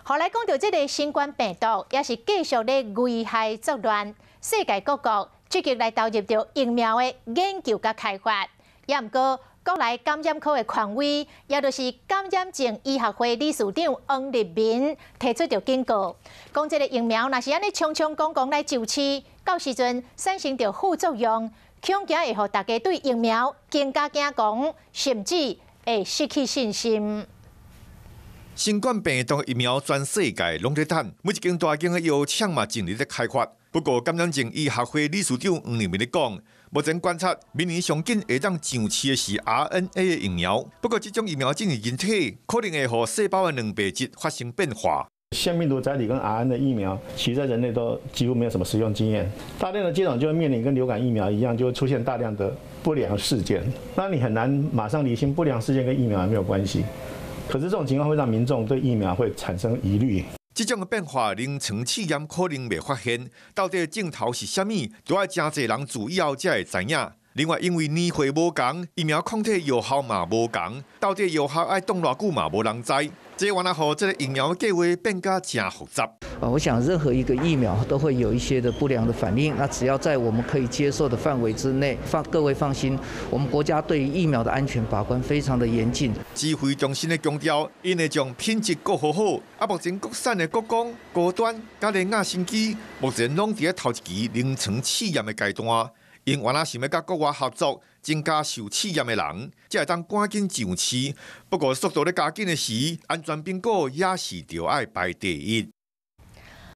后来讲到这个新冠病毒，也是继续咧危害作乱，世界各国积极来投入到疫苗的研究甲开发。也毋过，国内感染科的权威，也就是感染症医学会理事长王立民提出着警告，讲这个疫苗若是安尼匆匆讲讲来就试，到时阵产生着副作用，恐惊会互大家对疫苗更加惊讲，甚至会失去信心。新冠病毒疫苗全世界拢在等，每一间大间的药厂嘛尽力在开发。不过，感染症医学会理事长黄立民咧讲，目前观察，明年上紧会当上市的是 RNA 的疫苗。不过，这种疫苗进入人体，可能会让细胞的卵白质发生变化。腺病毒载体跟 RNA 的疫苗，其实在人类都几乎没有什么实用经验。大量的接种就会面临跟流感疫苗一样，就会出现大量的不良事件。那你很难马上厘清不良事件跟疫苗有没有关系。可是这种情况会让民众对疫苗会产生疑虑。这种的变化，临床试验可能未发现，到底镜头是啥物，都要真侪人注意后才会知影。另外，因为年岁无同，疫苗抗体药效嘛无同，到底药效爱冻偌久嘛无人知。这原来让这个疫苗的计划变得真复杂。我想任何一个疫苗都会有一些的不良的反应，那只要在我们可以接受的范围之内，各位放心，我们国家对于疫苗的安全把关非常的严谨。指挥中心的强调，因会将品质顾好好。目前国产的国光、高端、加联亚新机，目前拢伫头一期临床试验的阶段。因原来想要甲国外合作，增加受试验的人，才会当赶紧上市。不过速度咧加紧的时，安全评估也是着爱排第一。